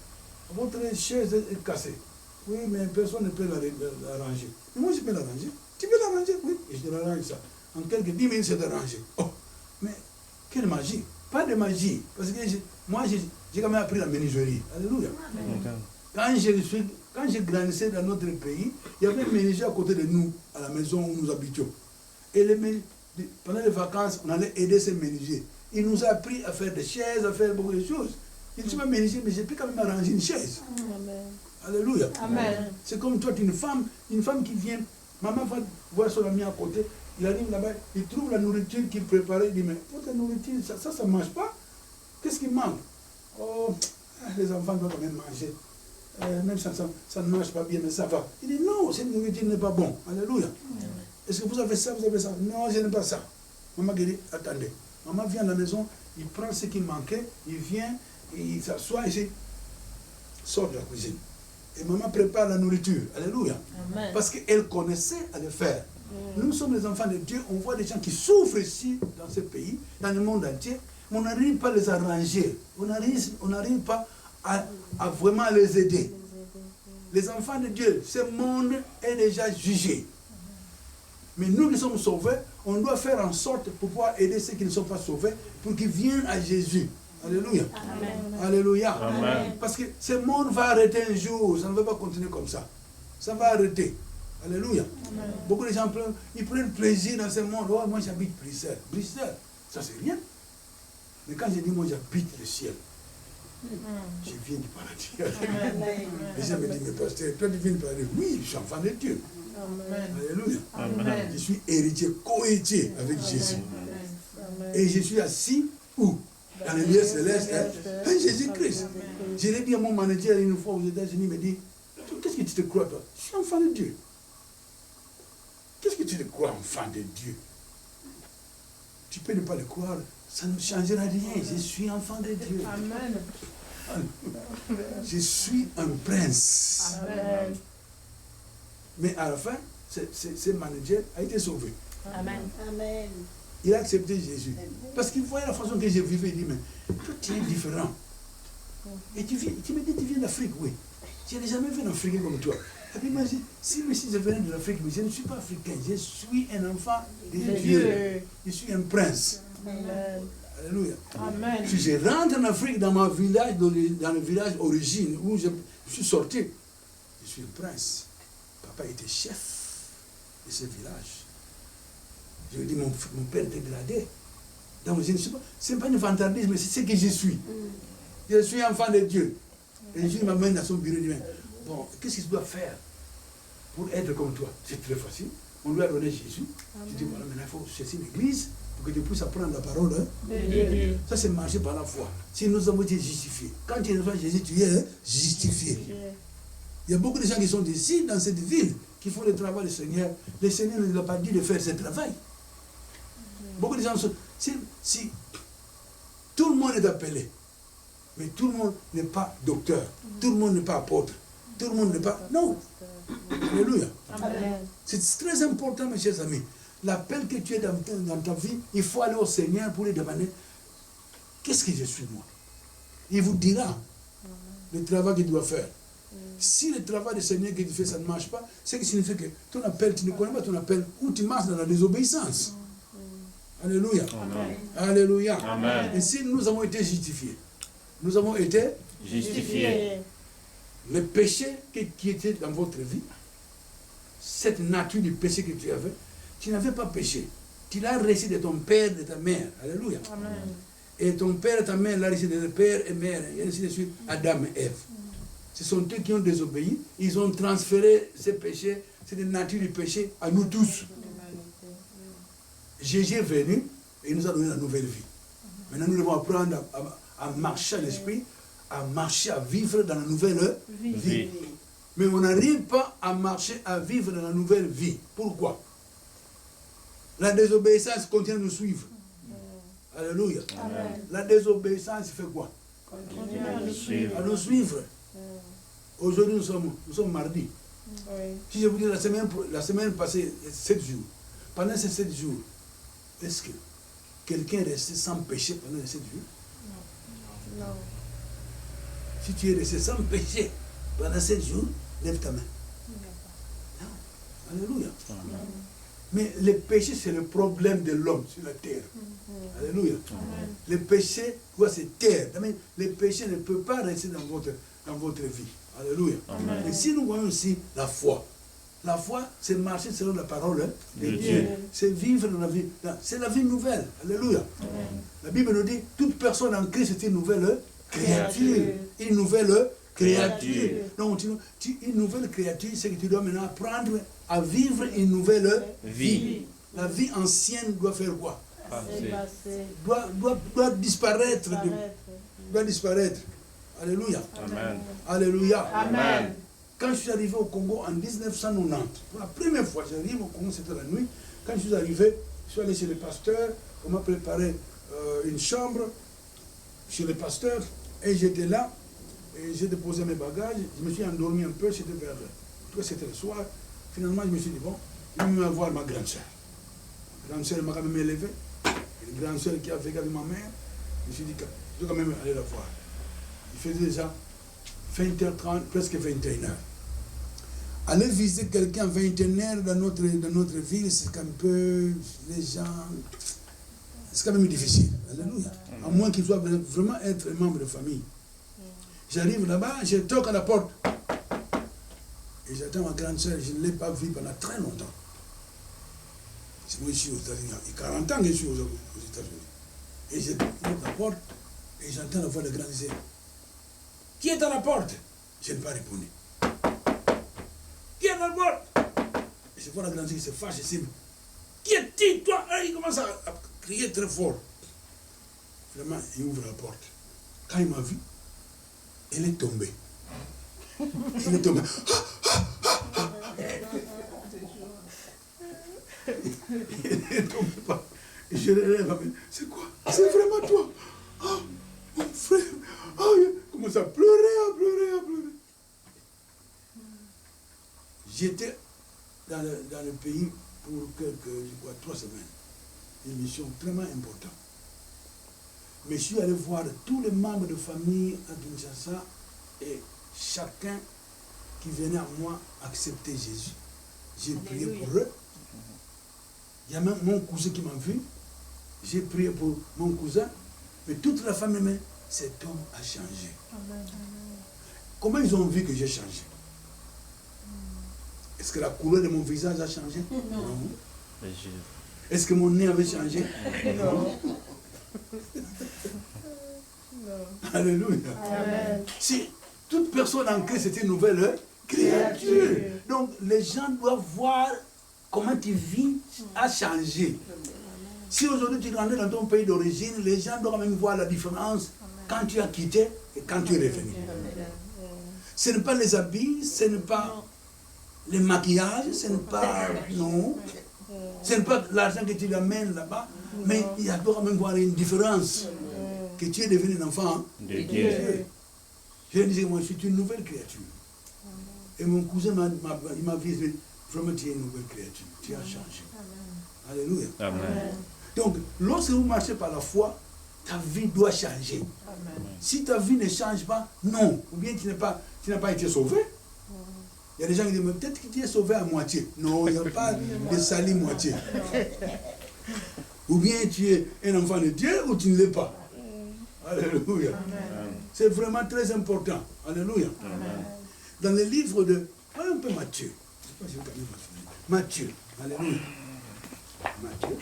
Votre chaise est cassée. Oui, mais personne ne peut l'arranger. Mais moi, je peux l'arranger. Tu peux l'arranger? Oui, et je l'arrange ça. En quelques 10 minutes, c'est arrangé. Oh, mais quelle magie! Pas de magie. Parce que moi, j'ai quand même appris la menuiserie. Alléluia. Quand je grandissais dans notre pays, il y avait un menuisier à côté de nous, à la maison où nous habitions. Et pendant les vacances, on allait aider ces menuisiers. Il nous a appris à faire des chaises, à faire beaucoup de choses. Je ne suis pas menuisier, mais j'ai pu quand même arranger une chaise. Amen. Alléluia. Amen. C'est comme toi, une femme qui vient, maman va voir son ami à côté, il arrive là-bas, il trouve la nourriture qu'il préparait, il dit, mais votre nourriture, ça ne marche pas. Qu'est-ce qui manque? Oh, les enfants doivent quand même manger. Même ça ne marche pas bien, mais ça va. Il dit, non, cette nourriture n'est pas bonne. Alléluia. Est-ce que vous avez ça, vous avez ça? Non, je n'ai pas ça. Maman dit, attendez. Maman vient à la maison, il prend ce qui manquait, il vient, il s'assoit ici, sort de la cuisine. Et maman prépare la nourriture. Alléluia. Amen. Parce qu'elle connaissait à le faire. Nous sommes les enfants de Dieu. On voit des gens qui souffrent ici, dans ce pays, dans le monde entier. Mais on n'arrive pas à les arranger. On n'arrive pas à vraiment les aider. Les enfants de Dieu, ce monde est déjà jugé. Mais nous qui sommes sauvés, on doit faire en sorte pour pouvoir aider ceux qui ne sont pas sauvés pour qu'ils viennent à Jésus. Alléluia. Amen. Alléluia. Amen. Parce que ce monde va arrêter un jour. Ça ne va pas continuer comme ça. Ça va arrêter. Alléluia. Amen. Beaucoup de gens prennent plaisir dans ce monde. Oh, moi j'habite Bruxelles. Bruxelles, ça c'est rien. Mais quand je dis moi j'habite le ciel, je viens du paradis. Les gens me disent, mais pasteur, toi tu viens du paradis? Oui, je suis enfant de Dieu. Amen. Alléluia. Amen. Je suis héritier, co-héritier avec Jésus. Amen. Et je suis assis où? Dans les lieux célestes. Hein? Jésus-Christ. Je l'ai dit à mon manager une fois aux États-Unis, il me dit, qu'est-ce que tu te crois toi? Je suis enfant de Dieu. Qu'est-ce que tu te crois enfant de Dieu? Tu peux ne pas le croire, ça ne changera rien. Je suis enfant de Dieu. Amen. Je suis un prince. Amen. Mais à la fin, ce manager a été sauvé. Amen. Amen. Il a accepté Jésus. Parce qu'il voyait la façon que je vivais. Il dit, mais toi tu es différent. Et tu me dis, tu viens d'Afrique, oui. Je n'ai jamais vu un Africain comme toi. Et puis moi, si je venais de l'Afrique, mais je ne suis pas africain. Je suis un enfant de Dieu. Je suis un prince. Amen. Alléluia. Amen. Si je rentre en Afrique, dans mon village, dans le village origine où je suis sorti, je suis un prince. Papa était chef de ce village. Je lui dis, mon père était gradé. Donc je ne suis pas, ce n'est pas une vantardise, mais c'est ce que je suis. Je suis enfant de Dieu. Et Jésus m'amène dans son bureau et dit, bon, qu'est-ce que je dois faire pour être comme toi? C'est très facile. On lui a donné Jésus. Je dis, voilà, maintenant il faut chercher l'église pour que tu puisses apprendre la parole. Hein? Ça, c'est marcher par la foi. Si nous avons été justifiés. Quand tu reçois Jésus, tu es justifié. Il y a beaucoup de gens qui sont ici, dans cette ville, qui font le travail du Seigneur. Le Seigneur ne l'a pas dit de faire ce travail. Beaucoup de gens sont... Si tout le monde est appelé, mais tout le monde n'est pas docteur, tout le monde n'est pas apôtre, tout le monde n'est pas... Non, Alléluia. Amen. C'est très important, mes chers amis. L'appel que tu as dans ta vie, il faut aller au Seigneur pour lui demander qu'est-ce que je suis moi. Il vous dira le travail qu'il doit faire. Si le travail du Seigneur que tu fais, ça ne marche pas, c'est que signifie que ton appel, tu ne connais pas ton appel, ou tu marches dans la désobéissance. Alléluia. Amen. Alléluia. Amen. Et si nous avons été justifiés, nous avons été Justifié. le péché qui était dans votre vie, cette nature du péché que tu avais, tu n'avais pas péché. Tu l'as reçu de ton père, de ta mère. Alléluia. Amen. Et ton père et ta mère l'ont reçu de leur père et mère, et ainsi de suite, Adam et Ève. Ce sont eux qui ont désobéi. Ils ont transféré ces péchés, cette nature du péché, à nous tous. Jésus est venu et il nous a donné la nouvelle vie. Maintenant, nous devons apprendre à marcher à l'esprit, à marcher, à vivre dans la nouvelle vie. Mais on n'arrive pas à marcher, à vivre dans la nouvelle vie. Pourquoi? La désobéissance continue de nous suivre. Alléluia. Amen. La désobéissance fait quoi? Continue à nous suivre. À nous suivre. Aujourd'hui, nous sommes mardi. Oui. Si je vous dis la semaine passée, 7 jours. Pendant ces 7 jours, est-ce que quelqu'un est resté sans péché pendant les 7 jours? Non. Si tu es resté sans péché pendant 7 jours, lève ta main. Non. Alléluia. Mais le péché, c'est le problème de l'homme sur la terre. Alléluia. Le péché doit se taire. Le péché ne peut pas rester dans votre vie. Alléluia. Amen. Et si nous voyons aussi la foi, c'est marcher selon la parole de Dieu. C'est vivre dans la vie. C'est la vie nouvelle. Alléluia. La Bible nous dit, toute personne en Christ est une nouvelle créature. Une nouvelle créature. Donc, une nouvelle créature, c'est que tu dois maintenant apprendre à vivre une nouvelle vie. La vie ancienne doit faire quoi? Doit disparaître. Doit disparaître. Alléluia. Amen. Alléluia. Amen. Quand je suis arrivé au Congo en 1990, pour la première fois, j'arrive au Congo, c'était la nuit. Quand je suis arrivé, je suis allé chez le pasteur, on m'a préparé une chambre chez le pasteur, et j'étais là, et j'ai déposé mes bagages, je me suis endormi un peu, c'était c'était le soir. Finalement, je me suis dit, bon, je vais voir ma grande soeur. Ma grande soeur m'a quand même élevé, une grande soeur qui a vécu avec ma mère, je me suis dit, je dois quand même aller la voir. Il faisait déjà 20h30, presque 21h. Aller visiter quelqu'un à 21h dans notre ville, c'est un peu, les gens, c'est quand même difficile. Alléluia. À moins qu'ils soient vraiment être membre de famille. J'arrive là-bas, je toque à la porte. Et j'attends ma grande soeur, je ne l'ai pas vue pendant très longtemps. C'est moi, je suis aux États-Unis. Il y a 40 ans que je suis aux États-Unis. Et je toque à la porte, et j'entends la voix de la grande soeur. Qui est à la porte? Je n'ai pas répondu. Qui est à la porte? Et je vois la grande soeur qui se fâche ici. Qui est-il, toi? Et il commence à crier très fort. Finalement, il ouvre la porte. Quand il m'a vu, elle est tombée. Elle est tombée. Elle est tombée. Et je l'élève. C'est quoi? C'est vraiment toi? Oh, mon frère. Oh, il commence à pleurer. J'étais dans le pays pour quelques, 3 semaines. Une mission vraiment importante. Mais je suis allé voir tous les membres de famille à Kinshasa et chacun qui venait à moi accepter Jésus. J'ai prié pour eux. Il y a même mon cousin qui m'a vu. J'ai prié pour mon cousin. Mais toute la famille, mais cet homme a changé. Comment ils ont vu que j'ai changé? Est-ce que la couleur de mon visage a changé? Non. Est-ce que mon nez avait changé? Non. Alléluia. Amen. Si toute personne en Christ est une nouvelle créature. Donc les gens doivent voir comment tu vis a changé. Si aujourd'hui tu rentres dans ton pays d'origine, les gens doivent même voir la différence quand tu as quitté et quand tu es revenu. Ce n'est pas les habits, ce n'est pas les maquillages, ce n'est pas... Non. Ce n'est pas l'argent que tu amènes là-bas, mais il doit quand même voir une différence. Que tu es devenu un enfant de Dieu. Je disais, moi, je suis une nouvelle créature. Et mon cousin il m'a vu, vraiment tu es une nouvelle créature, tu as changé. Alléluia. Amen. Donc, lorsque vous marchez par la foi, ta vie doit changer. Amen. Si ta vie ne change pas, non. Ou bien tu n'as pas été sauvé. Il y a des gens qui disent, mais peut-être que tu es sauvé à moitié. Non, il n'y a pas de salut moitié. Ou bien tu es un enfant de Dieu ou tu ne l'es pas. Alléluia. C'est vraiment très important. Alléluia. Amen. Dans le livre de... Voyons un peu Matthieu. Je sais pas si vous connaissez Matthieu. Alléluia. Matthieu.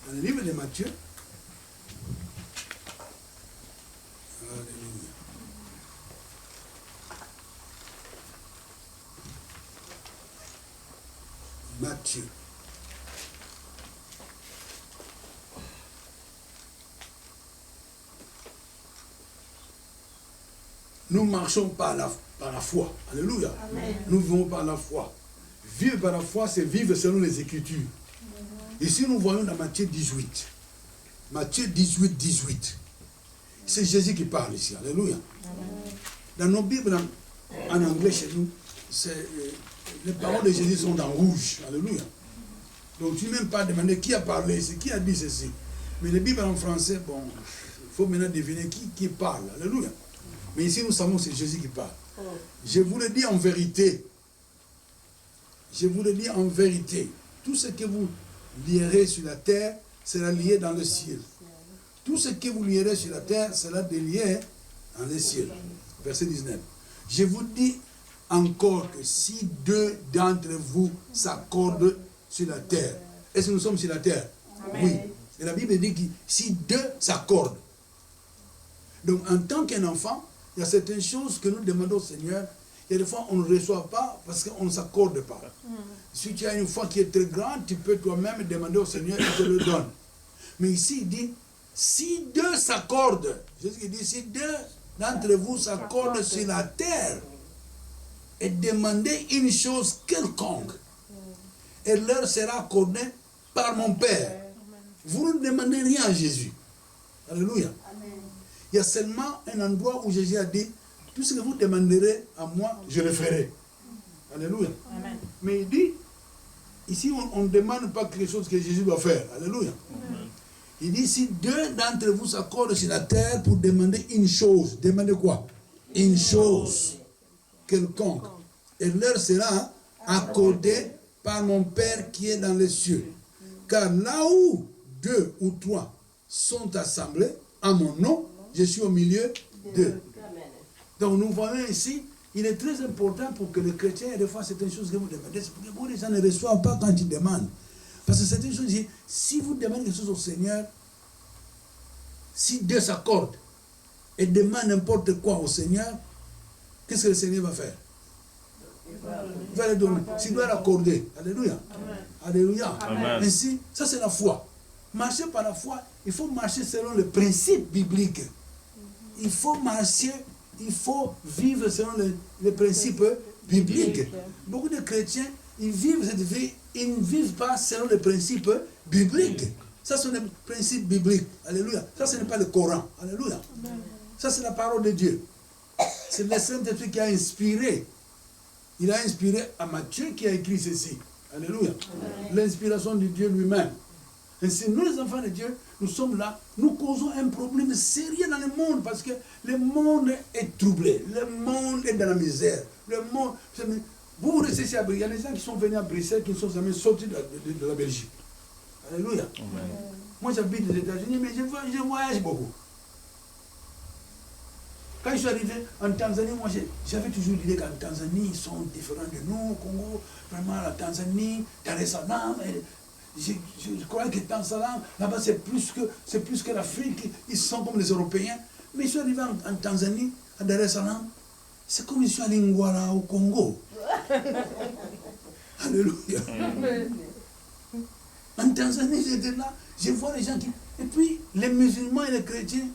Dans le livre de Matthieu. Alléluia. Matthieu. Nous marchons par la foi. Alléluia. Amen. Nous vivons par la foi. Vivre par la foi, c'est vivre selon les Écritures. Ici, nous voyons dans Matthieu 18. Matthieu 18, 18. C'est Jésus qui parle ici. Alléluia. Dans nos Bibles, en anglais chez nous, les paroles de Jésus sont en rouge. Alléluia. Donc tu n'as même pas demandé qui a parlé ici, qui a dit ceci. Mais les Bibles en français, bon, il faut maintenant deviner qui parle. Alléluia. Mais ici, nous savons que c'est Jésus qui parle. Je vous le dis en vérité. Je vous le dis en vérité. Tout ce que vous lierez sur la terre sera lié dans le ciel. Tout ce que vous lierez sur la terre sera délié dans le ciel. Verset 19. Je vous dis encore que si deux d'entre vous s'accordent sur la terre. Est-ce que nous sommes sur la terre? Amen. Oui. Et la Bible dit que si deux s'accordent. Donc en tant qu'un enfant, il y a certaines choses que nous demandons au Seigneur. Il y a des fois on ne reçoit pas parce qu'on ne s'accorde pas. Si tu as une foi qui est très grande, tu peux toi-même demander au Seigneur, il te le donne. Mais ici il dit, si deux s'accordent, Jésus dit, si deux d'entre vous s'accordent sur la terre et demandez une chose quelconque, et leur sera accordée par mon Père. Vous ne demandez rien à Jésus. Alléluia. Il y a seulement un endroit où Jésus a dit, tout ce que vous demanderez à moi, je le ferai. Alléluia. Amen. Mais il dit, ici on ne demande pas quelque chose que Jésus doit faire. Alléluia. Amen. Il dit, si deux d'entre vous s'accordent sur la terre pour demander une chose, demandez quoi? Une chose quelconque. Et leur sera accordée par mon Père qui est dans les cieux. Car là où deux ou trois sont assemblés en mon nom, je suis au milieu d'eux. Donc nous voyons ici, il est très important pour que les chrétiens, des fois, c'est une chose que vous demandez, c'est pour que vous, les gens ne reçoivent pas quand ils demandent. Parce que c'est une chose, si vous demandez quelque chose au Seigneur, si Dieu s'accorde et demande n'importe quoi au Seigneur, qu'est-ce que le Seigneur va faire? Il va le donner. S'il doit l'accorder. Alléluia. Amen. Alléluia. Amen. Ainsi, ça c'est la foi. Marcher par la foi, il faut marcher selon le principe biblique. Il faut marcher, il faut vivre selon les principes bibliques. Beaucoup de chrétiens, ils vivent cette vie, ils ne vivent pas selon les principes bibliques. Ça, c'est les principes bibliques. Alléluia. Ça, ce n'est pas le Coran. Alléluia. Ça, c'est la parole de Dieu. C'est le Saint-Esprit qui a inspiré. Il a inspiré à Matthieu qui a écrit ceci. Alléluia. L'inspiration de Dieu lui-même. Ainsi, nous les enfants de Dieu, nous sommes là, nous causons un problème sérieux dans le monde parce que le monde est troublé, le monde est dans la misère, le monde... Vous restez ici à Bruxelles, il y a des gens qui sont venus à Bruxelles qui ne sont jamais sortis de la Belgique. Alléluia. Amen. Moi j'habite aux États-Unis, mais je voyage beaucoup. Quand je suis arrivé en Tanzanie, moi j'avais toujours l'idée qu'en Tanzanie, ils sont différents de nous, au Congo, vraiment la Tanzanie, Dar es Salaam. Je crois que Tanzanie, là-bas c'est plus que l'Afrique, ils sont comme les Européens. Mais je suis arrivé en Tanzanie, à Dar es Salaam, c'est comme je suis allé en Ngwara au Congo. Alléluia. En Tanzanie, j'étais là, je vois les gens qui... Et puis, les musulmans et les chrétiens,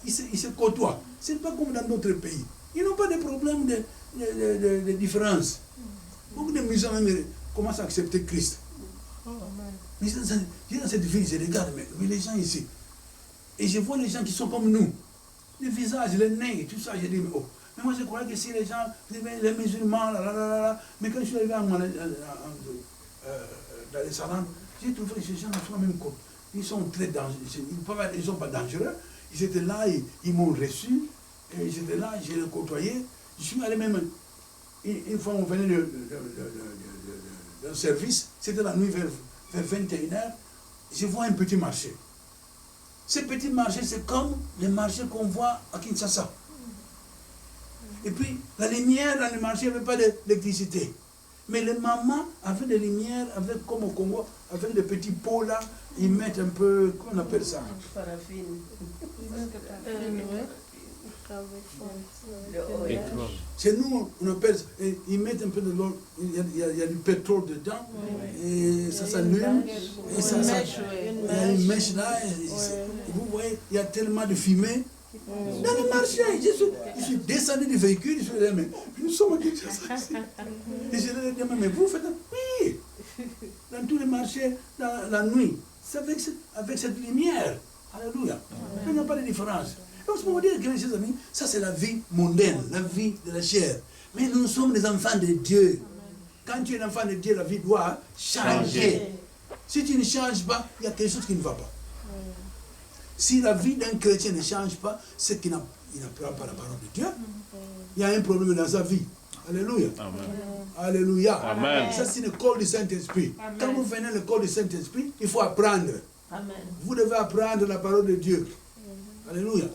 ils se côtoient. Ce n'est pas comme dans d'autres pays. Ils n'ont pas de problème de différence. Beaucoup de musulmans commencent à accepter Christ. Mais dans cette ville, je regarde, mais les gens ici, et je vois les gens qui sont comme nous. Les visages, les nez, tout ça, je dis, mais oh, Moi, je croyais que si les gens, les musulmans, mais quand je suis arrivé dans les salons, j'ai trouvé que ces gens sont même comme, ils sont très dangereux, ils ne sont pas dangereux. Ils étaient là, ils m'ont reçu, et j'étais là, je les côtoyais. Je suis allé même, une fois on venait d'un service, c'était la nuit vers 21h, je vois un petit marché. Ce petit marché, c'est comme les marchés qu'on voit à Kinshasa. Et puis, la lumière dans le marché, il n'y avait pas d'électricité. Mais les mamans avaient des lumières, avec, comme au Congo, avec des petits pots là, ils mettent un peu, comment on appelle ça? Paraffine. Chez nous, on appelle ça, ils mettent un peu de l'eau, il y a du pétrole dedans, et ça s'allume, et ça, il y a une mèche là, et vous voyez, il y a tellement de fumée. Dans le marché, je suis descendu du véhicule, je suis dit, mais nous sommes à Kinshasa ici. Et je lui ai dit, mais vous faites oui, dans tous les marchés, dans la nuit, c'est avec cette lumière. Alléluia. Il n'y a pas de différence. Donc, je peux vous dire que, mes amis, ça c'est la vie mondaine, la vie de la chair. Mais nous sommes des enfants de Dieu. Quand tu es un enfant de Dieu, la vie doit changer. Si tu ne changes pas, il y a quelque chose qui ne va pas. Si la vie d'un chrétien ne change pas, c'est qu'il n'apprend pas la parole de Dieu. Il y a un problème dans sa vie. Alléluia. Amen. Alléluia. Amen. Ça, c'est l'école du Saint-Esprit. Quand vous venez à l'école du Saint-Esprit, il faut apprendre. Amen. Vous devez apprendre la parole de Dieu. Alléluia.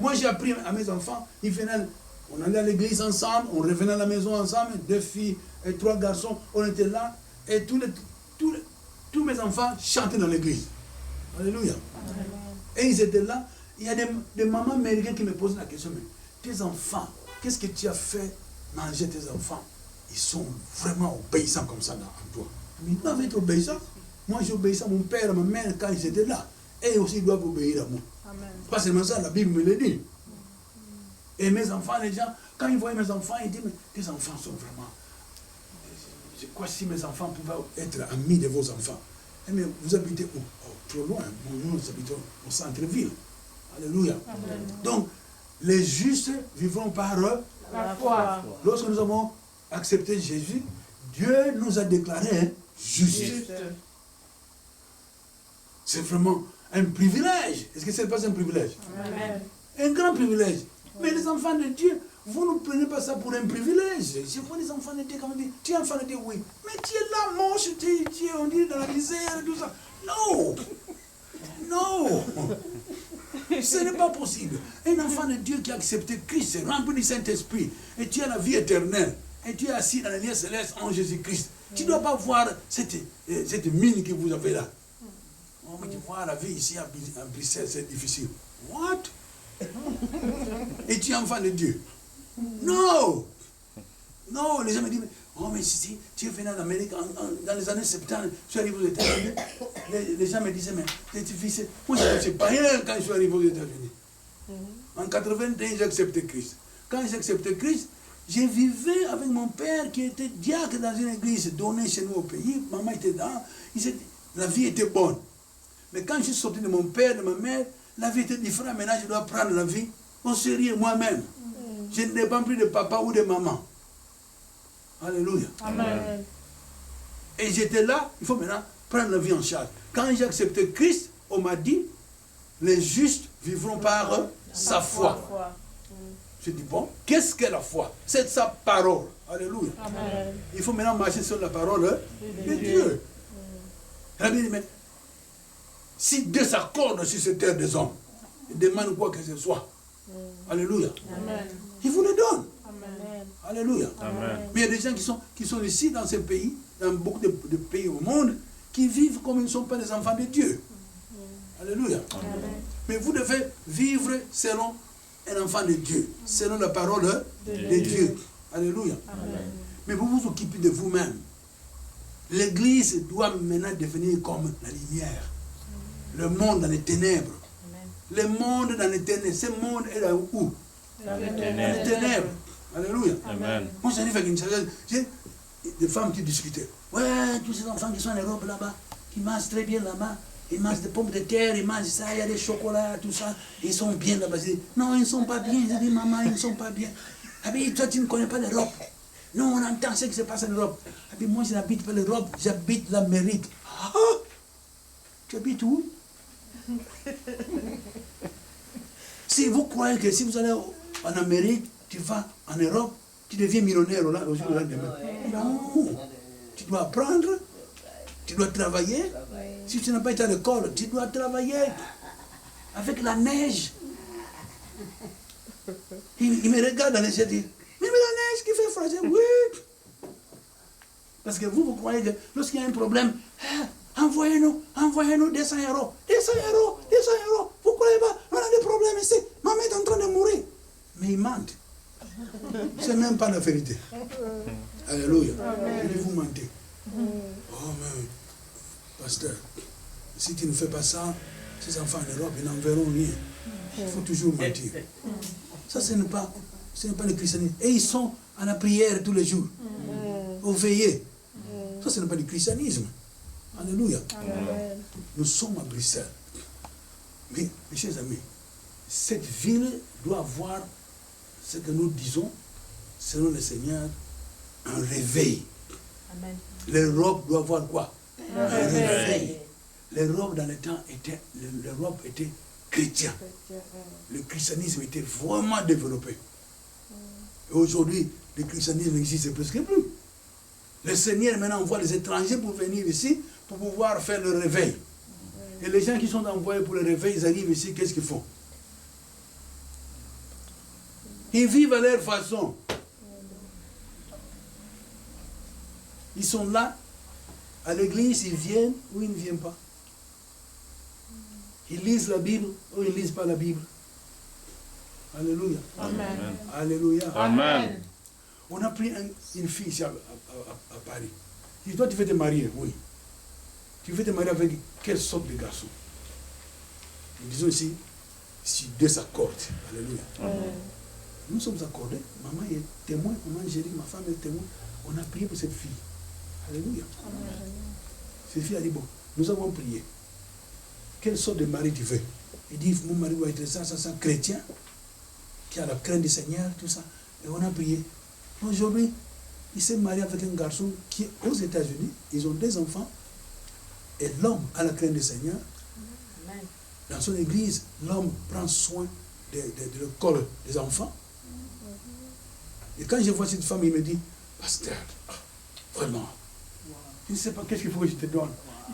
Moi, j'ai appris à mes enfants, ils venaient, on allait à l'église ensemble, on revenait à la maison ensemble, 2 filles et 3 garçons, on était là, et tous mes enfants chantaient dans l'église. Alléluia. Et ils étaient là. Il y a des mamans américaines qui me posent la question, mais tes enfants, qu'est-ce que tu as fait manger tes enfants? Ils sont vraiment obéissants comme ça en toi. Mais ils doivent être obéissants. Moi, j'obéissais à mon père, à ma mère quand ils étaient là. Et aussi, ils doivent obéir à moi. Pas seulement ça, la Bible me le dit. Et mes enfants, les gens, quand ils voient mes enfants, ils disent, mais tes enfants sont vraiment... C'est quoi si mes enfants pouvaient être amis de vos enfants? Eh bien, vous habitez où? Oh, trop loin. Nous habitons au centre-ville. Alléluia. Amen. Donc, les justes vivront par la foi. Lorsque nous avons accepté Jésus, Dieu nous a déclarés justes. C'est vraiment un privilège. Est-ce que ce n'est pas un privilège? Amen. Un grand privilège. Mais les enfants de Dieu, vous ne prenez pas ça pour un privilège. Je vois les enfants de Dieu, quand on dit, tu es enfant de Dieu, oui. Mais tu es là, moche, tu es, on dit, dans la misère et tout ça. Non. Non. Ce n'est pas possible. Un enfant de Dieu qui a accepté Christ, rempli du Saint-Esprit, et tu as la vie éternelle, et tu es assis dans les lieux célestes en Jésus-Christ. Tu ne dois pas voir cette mine que vous avez là. Oh, mais tu vois, la vie ici à Bruxelles, c'est difficile. What? Et tu es enfant de Dieu? Non! Non, les gens me disent, oh, mais si tu es venu en Amérique dans les années 70, tu arrives aux États-Unis. Les gens me disaient, mais c'est difficile. Moi, je ne sais pas rien quand je suis arrivé aux États-Unis. En 81, j'ai accepté Christ. Quand j'ai accepté Christ, j'ai vécu avec mon père qui était diacre dans une église donnée chez nous au pays. Maman était là. La vie était bonne. Mais quand je suis sorti de mon père, de ma mère, la vie était différente. Maintenant, je dois prendre la vie au sérieux moi-même. Je ne dépends plus de papa ou de maman. Alléluia. Amen. Et j'étais là, il faut maintenant prendre la vie en charge. Quand j'ai accepté Christ, on m'a dit, les justes vivront par sa foi. Je dis, bon, qu'est-ce que la foi? C'est sa parole. Alléluia. Amen. Il faut maintenant marcher sur la parole de Dieu. La Bible dit, mais si Dieu s'accorde sur cette terre des hommes, il demande quoi que ce soit. Alléluia. Amen. Il vous le donne. Amen. Alléluia. Amen. Mais il y a des gens qui sont ici dans ces pays, dans beaucoup de pays au monde, qui vivent comme ils ne sont pas des enfants de Dieu. Alléluia. Amen. Mais vous devez vivre selon un enfant de Dieu, selon la parole de Dieu. Alléluia. Amen. Mais vous vous occupez de vous-même. L'Église doit maintenant devenir comme la lumière. Le monde dans les ténèbres. Le monde dans les ténèbres. Ce monde est là où? Dans les ténèbres. Alléluia. Amen. Moi, j'arrive avec une chose. J'ai des femmes qui discutaient. Ouais, tous ces enfants qui sont en Europe là-bas, qui mangent très bien là-bas. Ils mangent des pommes de terre, ils mangent ça, il y a des chocolats, tout ça. Ils sont bien là-bas. Je dis, non, ils ne sont pas bien. Je dis, maman, ils ne sont pas bien. Ah bien, toi, tu ne connais pas l'Europe. Nous, on entend ce qui se passe en Europe. Ah bien, moi, je n'habite pas l'Europe, j'habite l'Amérique. Ah, tu habites où? Si vous croyez que si vous allez en Amérique, tu vas en Europe, tu deviens millionnaire au lendemain. Non. Tu dois apprendre, tu dois travailler. Si tu n'as pas été à l'école, tu dois travailler avec la neige. Il me regarde dans les yeux et dit, mais la neige qui fait froid, je dis, oui. Parce que vous croyez que lorsqu'il y a un problème, envoyez-nous 200 euros. 200 euros. Vous ne croyez pas, on a des problèmes ici. Maman est en train de mourir. Mais il ment. Ce n'est même pas la vérité. Alléluia. Il dit, vous mentez. Oh, mais, pasteur, si tu ne fais pas ça, ces enfants en Europe, ils n'en verront rien. Il faut toujours mentir. Ça, ce n'est pas le christianisme. Et ils sont à la prière tous les jours, au veillées. Ça, ce n'est pas du christianisme. Alléluia. Nous sommes à Bruxelles. Mais, mes chers amis, cette ville doit avoir ce que nous disons, selon le Seigneur, un réveil. Amen. L'Europe doit avoir quoi? Un réveil. L'Europe dans le temps était chrétien. Le christianisme était vraiment développé. Et aujourd'hui, le christianisme n'existe presque plus. Le Seigneur maintenant envoie les étrangers pour venir ici, pour pouvoir faire le réveil. Et les gens qui sont envoyés pour le réveil, ils arrivent ici, qu'est-ce qu'ils font? Ils vivent à leur façon. Ils sont là, à l'église, ils viennent ou ils ne viennent pas. Ils lisent la Bible ou ils ne lisent pas la Bible. Alléluia. Amen. Alléluia. Amen. On a pris une fille ici à Paris. Il dit, toi tu veux te marier? Oui. Tu veux te marier avec quelle sorte de garçon? Disons ici, si Dieu s'accorde. Alléluia. Nous sommes accordés. Maman est témoin, maman Géry, ma femme est témoin. On a prié pour cette fille. Alléluia. Cette fille a dit, bon, nous avons prié. Quelle sorte de mari tu veux? Il dit, mon mari doit être ça, chrétien, qui a la crainte du Seigneur, tout ça. Et on a prié. Aujourd'hui, il s'est marié avec un garçon qui est aux États-Unis. Ils ont 2 enfants. Et l'homme a la crainte du Seigneur. Amen. Dans son église, l'homme prend soin de l'école des enfants. Et quand je vois cette femme, il me dit, pasteur, vraiment, je ne sais pas qu'est-ce qu'il faut que je te donne.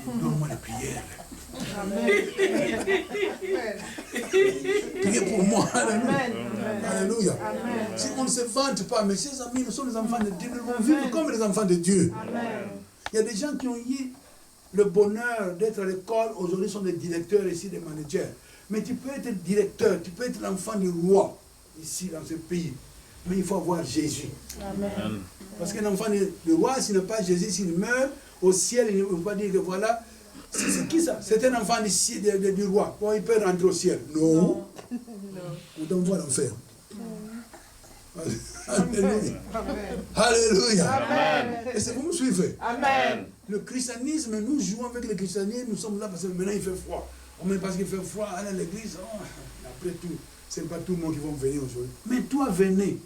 Donne-moi la prière. Priez pour moi. Alléluia. Si on ne se vante pas, mes chers amis, nous sommes les enfants de Dieu, nous devons vivre comme les enfants de Dieu. Il y a des gens qui ont eu le bonheur d'être à l'école, aujourd'hui sont des directeurs ici, des managers. Mais tu peux être directeur, tu peux être l'enfant du roi, ici dans ce pays. Mais il faut avoir Jésus. Amen. Parce qu'un enfant du roi, s'il n'a pas Jésus, s'il meurt au ciel, il ne peut pas dire que voilà, c'est qui ça? C'est un enfant du roi. Bon, il peut rentrer au ciel. Non. On t'envoie à l'enfer. Alléluia. Alléluia. Amen. Est-ce que vous me suivez? Amen. Le christianisme, nous jouons avec le christianisme, nous sommes là parce que maintenant il fait froid. On met parce qu'il fait froid, allez à l'église. Oh, après tout, ce n'est pas tout le monde qui va venir aujourd'hui. Mais toi, venez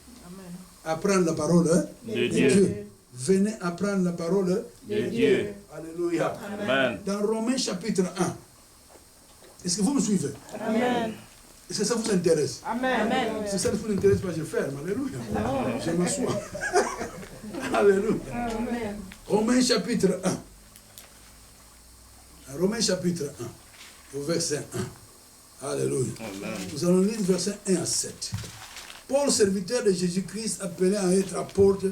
apprendre la parole de Dieu. Venez apprendre la parole de Dieu. Alléluia. Amen. Dans Romains chapitre 1. Est-ce que vous me suivez? Amen. Est-ce que ça vous intéresse? Amen. Si ça ne vous intéresse pas, je ferme. Alléluia. Je m'assois. Alléluia. Amen. Romains chapitre 1. Romains chapitre 1. Au verset 1. Alléluia. Amen. Nous allons lire verset 1 à 7. Paul, serviteur de Jésus-Christ, appelé à être apôtre